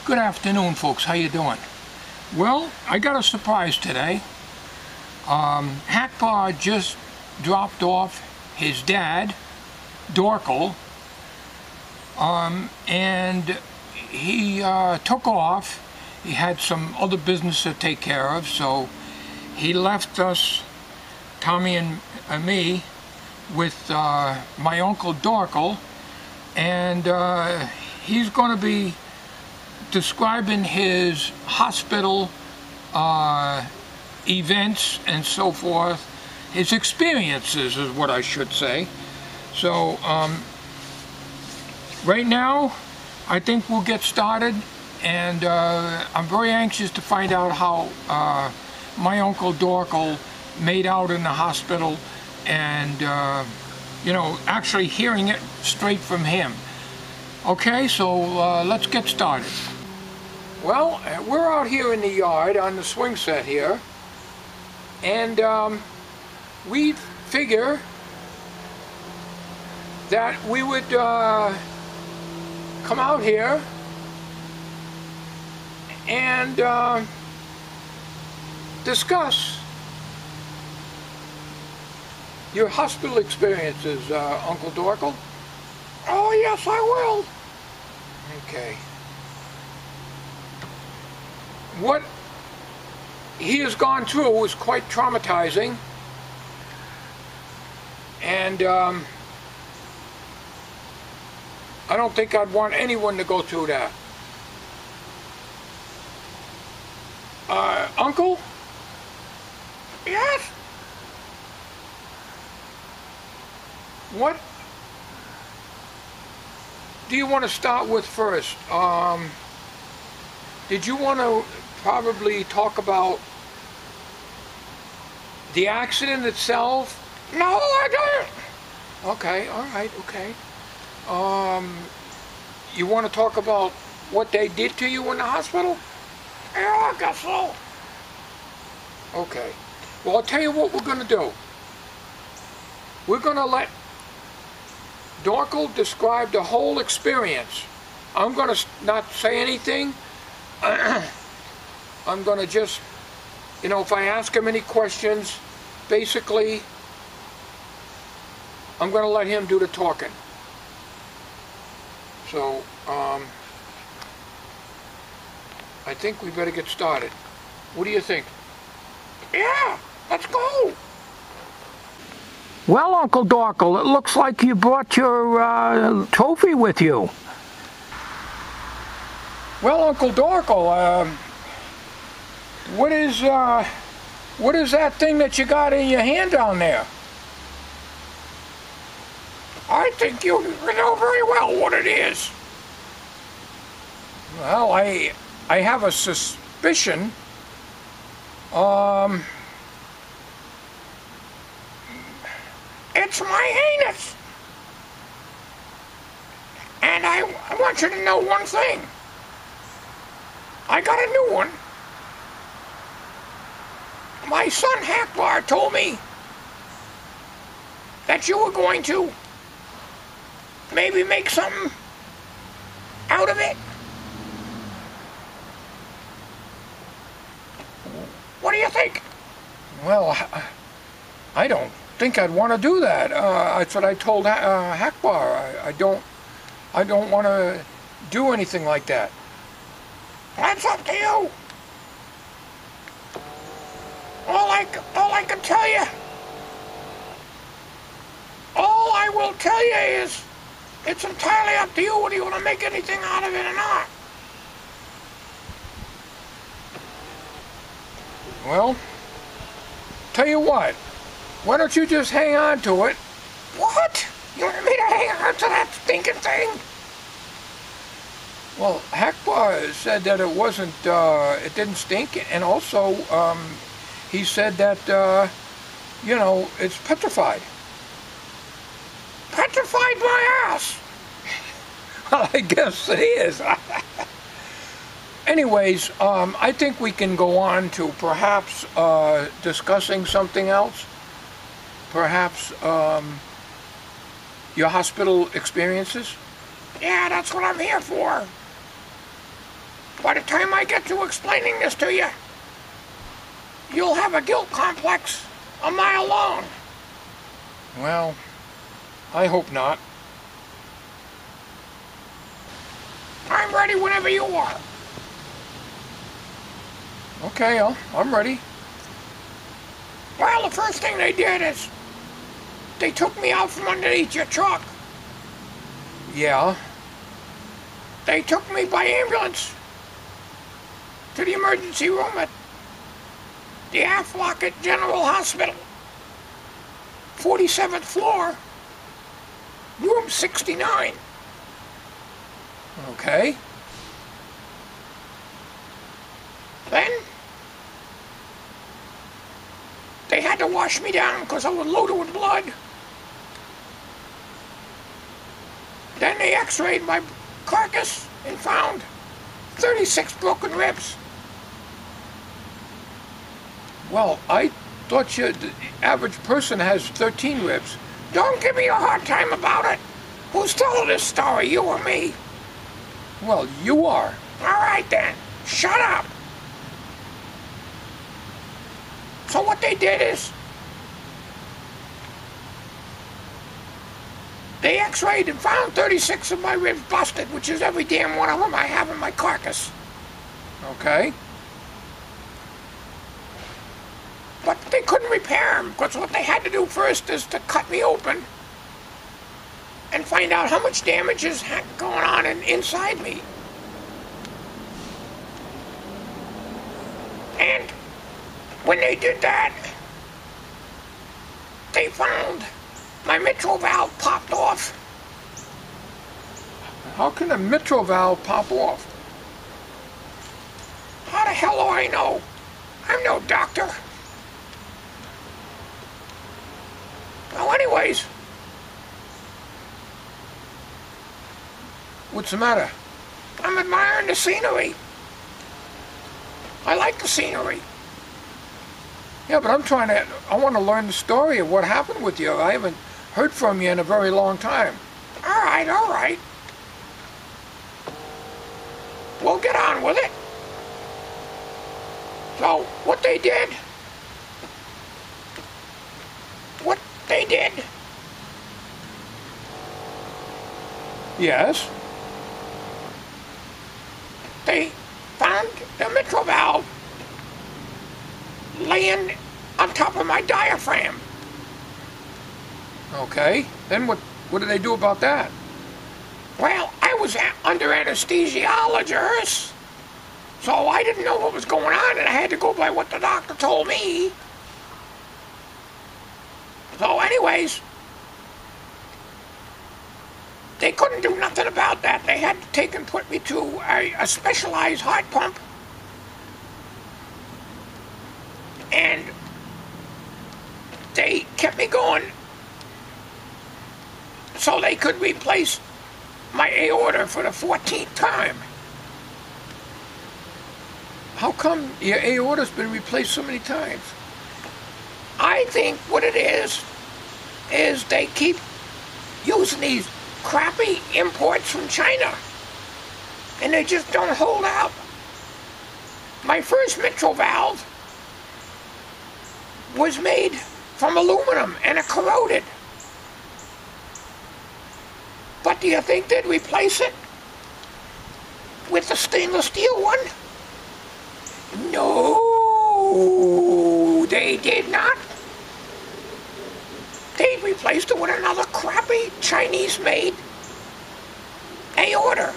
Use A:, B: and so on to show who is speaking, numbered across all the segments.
A: Good afternoon, folks. How you doing? Well, I got a surprise today. Hackbar just dropped off his dad, Dorkel, and he took off. He had some other business to take care of, so he left us, Tommy and me, with my uncle Dorkel, and he's going to be describing his hospital events and so forth, his experiences is what I should say. So right now I think we'll get started, and I'm very anxious to find out how my uncle Dorkel made out in the hospital, and you know, actually hearing it straight from him. Okay, so let's get started. Well, we're out here in the yard on the swing set here, and we figure that we would come out here and discuss your hospital experiences, Uncle Dorkel. Oh, yes, I will. Okay. What he has gone through was quite traumatizing, and I don't think I'd want anyone to go through that. Uncle? Yes? What do you want to start with first? Did you want to probably talk about the accident itself? No, I don't. Okay, all right, okay. You want to talk about what they did to you in the hospital? Yeah, I guess so. Okay. Well, I'll tell you what we're going to do. We're going to let Dorkel describe the whole experience. I'm going to not say anything. I'm going to just, you know, if I ask him any questions, basically, I'm going to let him do the talking. So, I think we better get started. What do you think? Yeah, let's go. Well, Uncle Dorkel, it looks like you brought your trophy with you. Well, Uncle Dorkel, what is that thing that you got in your hand down there? I think you know very well what it is. Well, I have a suspicion. It's my anus. And I want you to know one thing. I got a new one. My son Hackbar told me that you were going to maybe make something out of it. What do you think? Well, I don't think I'd want to do that. That's what I told Hackbar. I don't want to do anything like that. That's up to you. All I can tell you, all I will tell you is, it's entirely up to you whether you want to make anything out of it or not. Well, tell you what, why don't you just hang on to it? What? You want me to hang on to that stinking thing? Well, Hackbar said that it wasn't, it didn't stink, and also, he said that, you know, it's petrified. Petrified my ass! Well, I guess it is. Anyways, I think we can go on to perhaps discussing something else. Perhaps your hospital experiences. Yeah, that's what I'm here for. By the time I get to explaining this to you, you'll have a guilt complex a mile long. Well, I hope not. I'm ready whenever you are. Okay, I'm ready. Well, the first thing they did is they took me out from underneath your truck. Yeah? They took me by ambulance to the emergency room at the Aflocket General Hospital, 47th floor, room 69. Okay. Then they had to wash me down because I was loaded with blood. Then they x-rayed my carcass and found 36 broken ribs. Well, I thought the average person has 13 ribs. Don't give me a hard time about it. Who's telling this story, you or me? Well, you are. All right then, shut up. So what they did is they x-rayed and found 36 of my ribs busted, which is every damn one of them I have in my carcass. Okay. But they couldn't repair them, because what they had to do first is to cut me open and find out how much damage is going on inside me. And when they did that, they found my mitral valve popped off. How can a mitral valve pop off? How the hell do I know? I'm no doctor. Well, anyways, what's the matter? I'm admiring the scenery. I like the scenery. Yeah, but I want to learn the story of what happened with you. I haven't heard from you in a very long time. All right. We'll get on with it. So, what they did, yes, they found the mitral valve laying on top of my diaphragm. Okay, then what did they do about that? Well, I was under anesthesiologist, so I didn't know what was going on, and I had to go by what the doctor told me. So anyways, they couldn't do nothing about that. They had to take and put me to a specialized heart pump. And they kept me going so they could replace my aorta for the 14th time. How come your aorta's been replaced so many times? I think what it is they keep using these crappy imports from China, and they just don't hold out. My first mitral valve was made from aluminum, and it corroded. But do you think they'd replace it with a stainless steel one? No, they did not. They replaced it with another crappy Chinese-made aorta.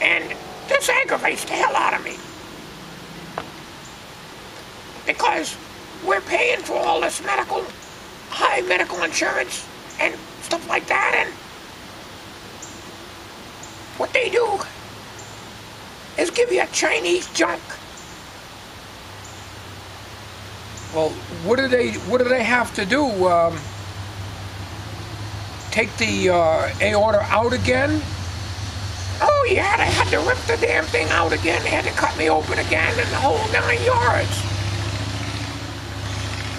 A: And this aggravates the hell out of me. Because we're paying for all this high medical insurance and stuff like that, and what they do is give you a Chinese junk. Well, what do they have to do? Take the aorta out again? Oh yeah, they had to rip the damn thing out again. They had to cut me open again and the whole 9 yards.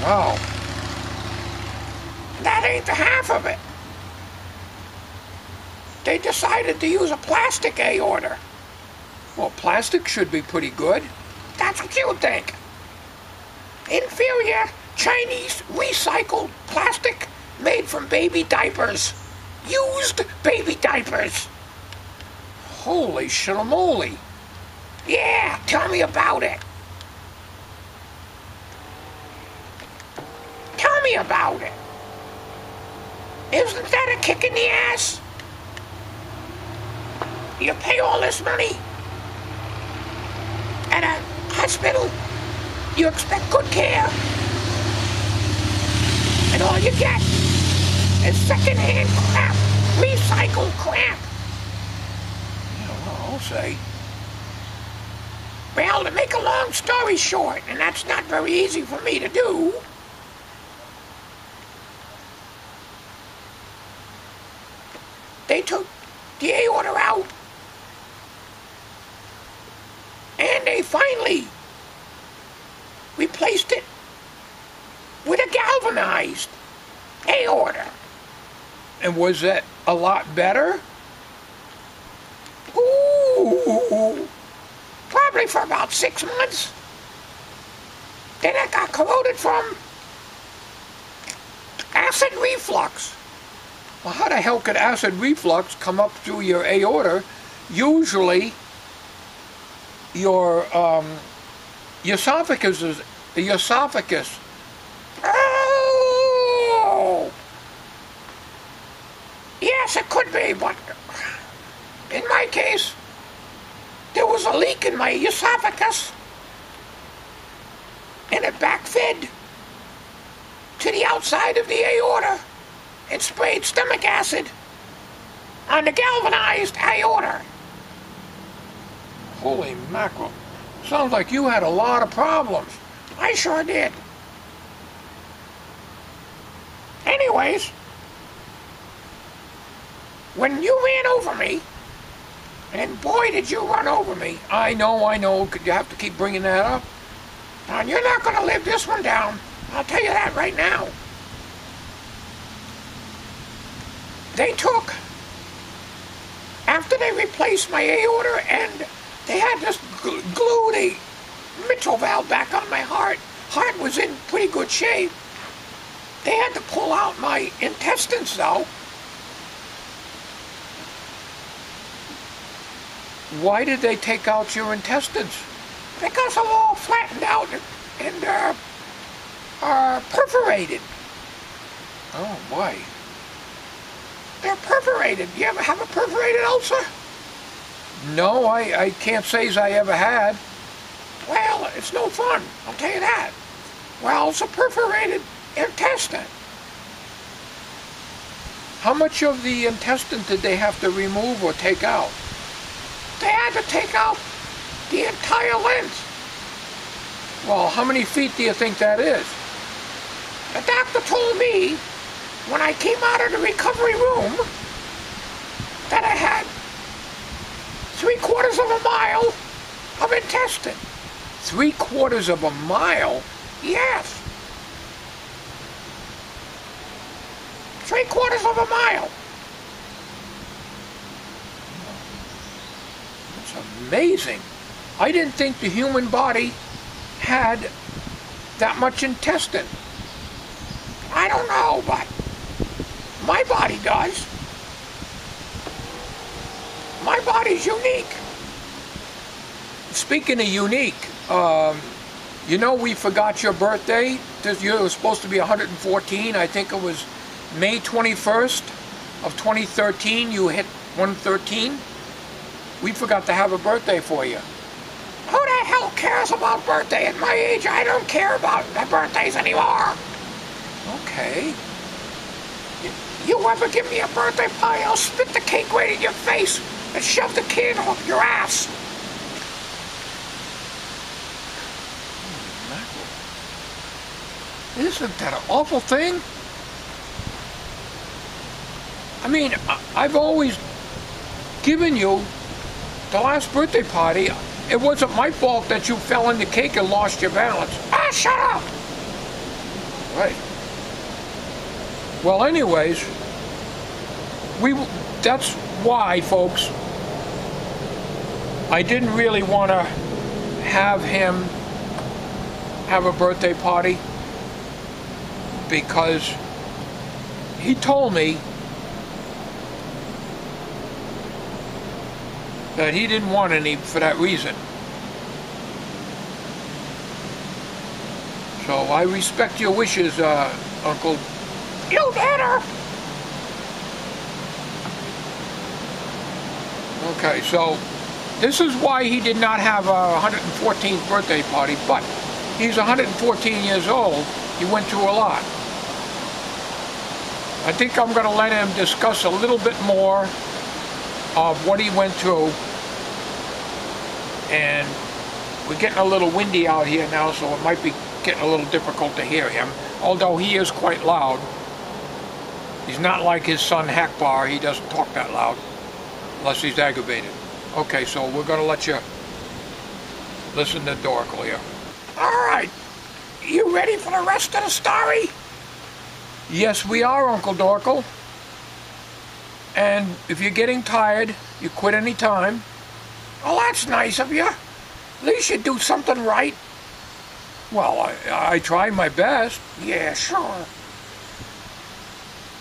A: Oh. That ain't the half of it.
B: they decided to use a plastic aorta.
A: Well, plastic should be pretty good.
B: That's what you think. Inferior Chinese recycled plastic made from baby diapers. Used baby diapers.
A: Holy shitamoly.
B: Yeah, tell me about it. Tell me about it. Isn't that a kick in the ass? You pay all this money at a hospital, you expect good care, and all you get is secondhand crap, recycled crap.
A: Yeah, well, I'll say.
B: Well, to make a long story short, and that's not very easy for me to do, they took the aorta out, and they finally replaced it with a galvanized aorta.
A: And was that a lot better?
B: Ooh, probably for about 6 months. Then it got corroded from acid reflux.
A: Well, how the hell could acid reflux come up through your aorta? Usually, your esophagus is the esophagus.
B: Oh! Yes, it could be, but in my case, there was a leak in my esophagus, and it backfed to the outside of the aorta and sprayed stomach acid on the galvanized aorta.
A: Holy mackerel. Sounds like you had a lot of problems.
B: I sure did. Anyways, when you ran over me, and boy did you run over me.
A: I know. You have to keep bringing that up.
B: Now, you're not going to live this one down. I'll tell you that right now. They took, after they replaced my aorta and they had to glue the mitral valve back on my heart. Heart was in pretty good shape. They had to pull out my intestines, though.
A: Why did they take out your intestines?
B: Because they're all flattened out and perforated.
A: Oh, boy.
B: They're perforated. You ever have a perforated ulcer?
A: No, I can't say as I ever had.
B: Well, it's no fun, I'll tell you that. Well, it's a perforated intestine.
A: How much of the intestine did they have to remove or take out?
B: They had to take out the entire length.
A: Well, how many feet do you think that is?
B: The doctor told me when I came out of the recovery room that I had 3/4 of a mile of intestine.
A: 3/4 of a mile?
B: Yes. 3/4 of a mile.
A: That's amazing. I didn't think the human body had that much intestine.
B: I don't know, but my body does. My body's unique.
A: Speaking of unique, you know we forgot your birthday. This year was supposed to be 114. I think it was May 21st of 2013. You hit 113. We forgot to have a birthday for you.
B: Who the hell cares about birthday? At my age, I don't care about the birthdays anymore.
A: Okay.
B: You ever give me a birthday party, I'll spit the cake right in your face and shove the kid up your ass.
A: Isn't that an awful thing? I mean, I've always given you the last birthday party. It wasn't my fault that you fell in the cake and lost your balance.
B: Ah, shut up!
A: Right. Well, anyways, why, folks, I didn't really want to have him have a birthday party, because he told me that he didn't want any for that reason. So I respect your wishes, Uncle.
B: You better.
A: Okay, so this is why he did not have a 114th birthday party, but he's 114 years old. He went through a lot. I think I'm going to let him discuss a little bit more of what he went through. And we're getting a little windy out here now, so it might be getting a little difficult to hear him, although he is quite loud. He's not like his son Hackbar. He doesn't talk that loud unless he's aggravated. Okay, so we're going to let you listen to Dorkel here.
B: All right. You ready for the rest of the story?
A: Yes, we are, Uncle Dorkel. And if you're getting tired, you quit any time.
B: Well, that's nice of you. At least you do something right.
A: Well, I try my best.
B: Yeah, sure.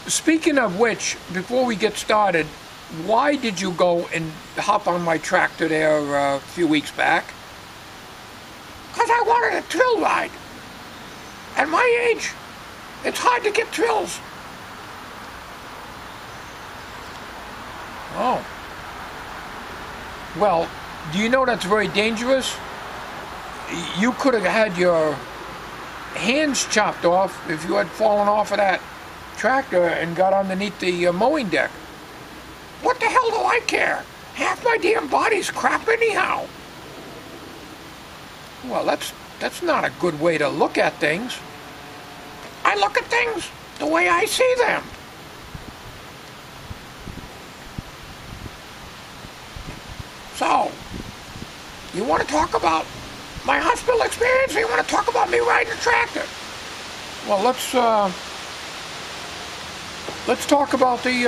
A: Speaking of which, before we get started, why did you go and hop on my tractor there a few weeks back?
B: Because I wanted a thrill ride. At my age, it's hard to get thrills.
A: Oh. Well, do you know that's very dangerous? You could have had your hands chopped off if you had fallen off of that tractor and got underneath the mowing deck.
B: What the hell do I care? Half my damn body's crap anyhow.
A: Well, that's not a good way to look at things.
B: I look at things the way I see them. So, you want to talk about my hospital experience, or you want to talk about me riding a tractor?
A: Well, let's talk about the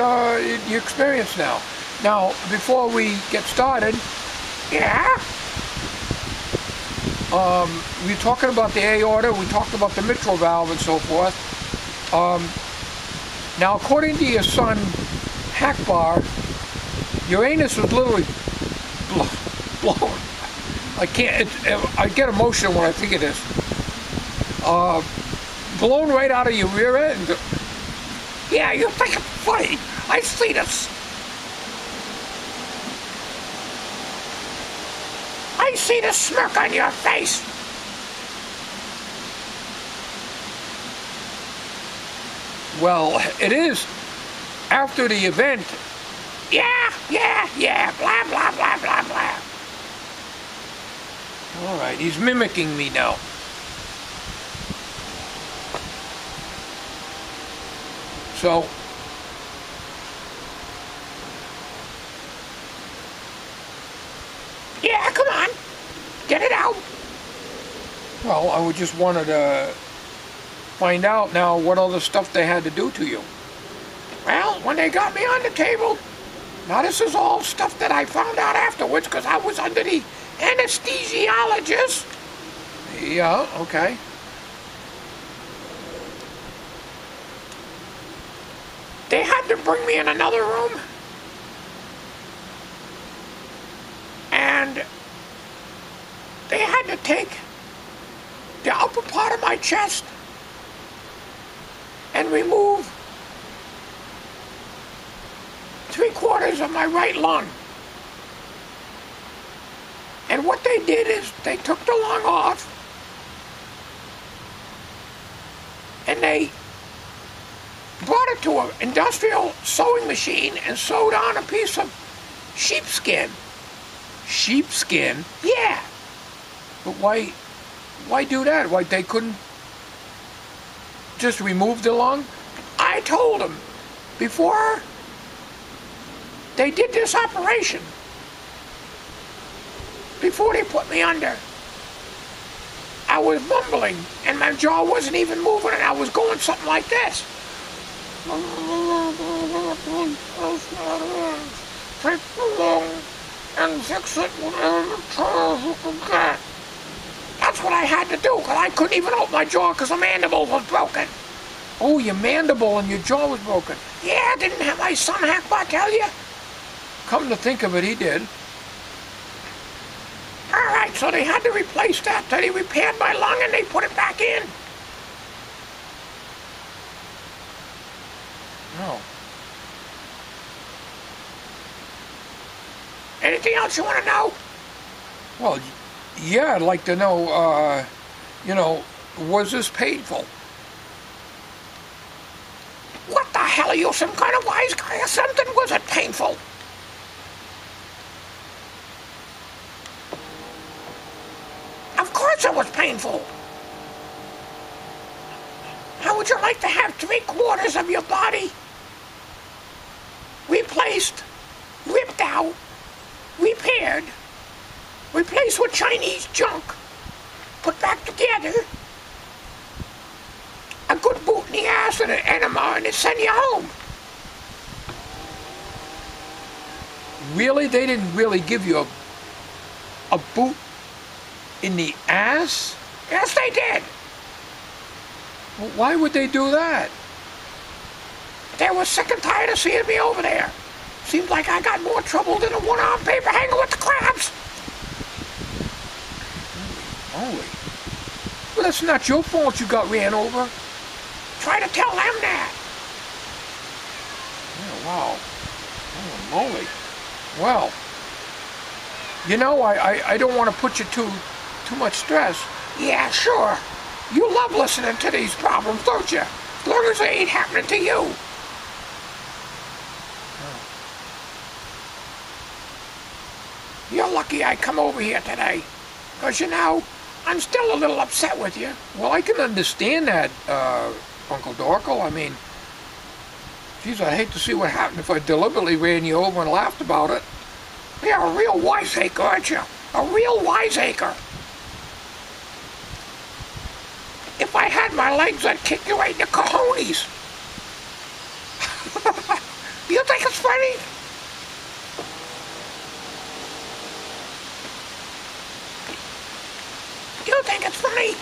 A: experience now. Now, before we get started,
B: Yeah?
A: we're talking about the aorta, we talked about the mitral valve and so forth. Now, according to your son, Hackbar, your anus was literally blown. I get emotional when I think of this. Blown right out of your rear end.
B: Yeah, you think it's funny. I see this. I see the smirk on your face.
A: Well, it is after the event.
B: Yeah, blah, blah, blah, blah, blah.
A: All right, he's mimicking me now. So,
B: Yeah, come on. Get it out.
A: well, I just wanted to find out now what other stuff they had to do to you.
B: Well, when they got me on the table, now this is all stuff that I found out afterwards because I was under the anesthesiologist.
A: Yeah, okay.
B: They had to bring me in another room. And they had to take the upper part of my chest and remove 3/4 of my right lung. And what they did is they took the lung off and they brought it to an industrial sewing machine and sewed on a piece of sheepskin.
A: Sheepskin?
B: Yeah.
A: But why do that? Why they couldn't just remove the lung?
B: I told them before they did this operation, before they put me under, I was mumbling and my jaw wasn't even moving and I was going something like this. take along and fix it whatever tools you can get. That's what I had to do, because I couldn't even open my jaw because the mandible was broken.
A: Oh, your mandible and your jaw was broken.
B: Yeah, didn't have my son Hackbot tell you?
A: Come to think of it, he did.
B: Alright, so they had to replace that. Then they repaired my lung and they put it back in.
A: Oh.
B: Anything else you want to know?
A: Well, yeah, I'd like to know, was this painful?
B: What the hell are you, some kind of wise guy or something? Was it painful? Of course it was painful. How would you like to have 3/4 of your body replaced, ripped out, repaired, replaced with Chinese junk, put back together, a good boot in the ass and an enema, and they send you home?
A: Really? They didn't really give you a boot in the ass?
B: Yes, they did.
A: Well, why would they do that?
B: They were sick and tired of seeing me over there. Seems like I got more trouble than a one-armed paper hanger with the crabs.
A: Holy. Well, that's not your fault you got ran over.
B: Try to tell them that.
A: Oh, wow. Holy moly. Well, I don't want to put you too much stress.
B: Yeah, sure. You love listening to these problems, don't you? As long as they ain't happening to you. You're lucky I come over here today. Because, I'm still a little upset with you.
A: Well, I can understand that, Uncle Dorkel. I mean, geez, I'd hate to see what happened if I deliberately ran you over and laughed about it.
B: You're a real wiseacre, aren't you? A real wiseacre. If I had my legs, I'd kick you right in the cojones. You think it's funny? You think it's funny?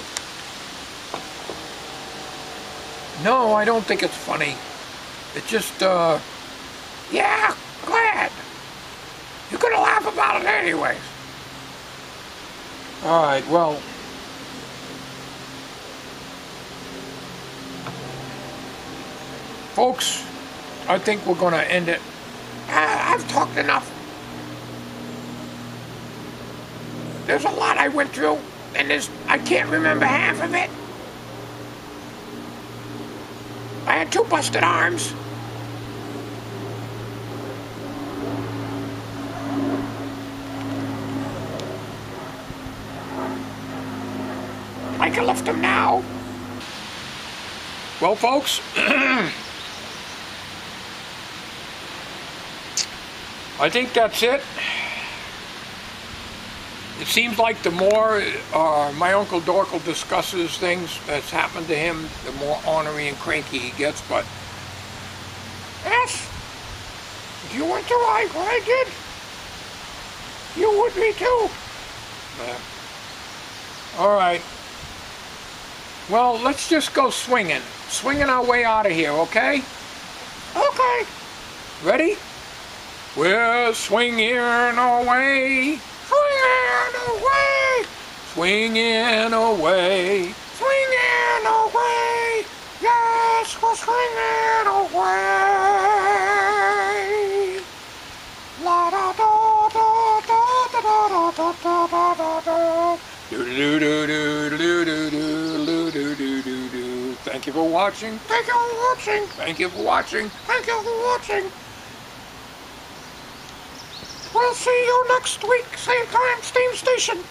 A: No, I don't think it's funny. It just,
B: Yeah, glad. You're gonna laugh about it anyways.
A: all right, well, folks, I think we're going to end it.
B: I've talked enough. There's a lot I went through, and I can't remember half of it. I had 2 busted arms. I can lift them now.
A: Well, folks, I think that's it. It seems like the more my Uncle Dorkel discusses things that's happened to him, the more ornery and cranky he gets, but...
B: Yes. If you went through what I did, you would be too.
A: All right. Well, let's just go swinging. Swinging our way out of here, okay?
B: Okay.
A: Ready? We're swinging away.
B: Swinging away.
A: Swinging away.
B: Swinging away. Yes, we're swinging away. La da da da da da da da da da da da.
A: Thank you for watching.
B: Thank you for watching.
A: Thank you for watching.
B: Thank you for watching. We'll see you next week, same time, same station.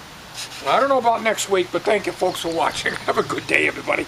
A: I don't know about next week, but thank you folks for watching. Have a good day, everybody.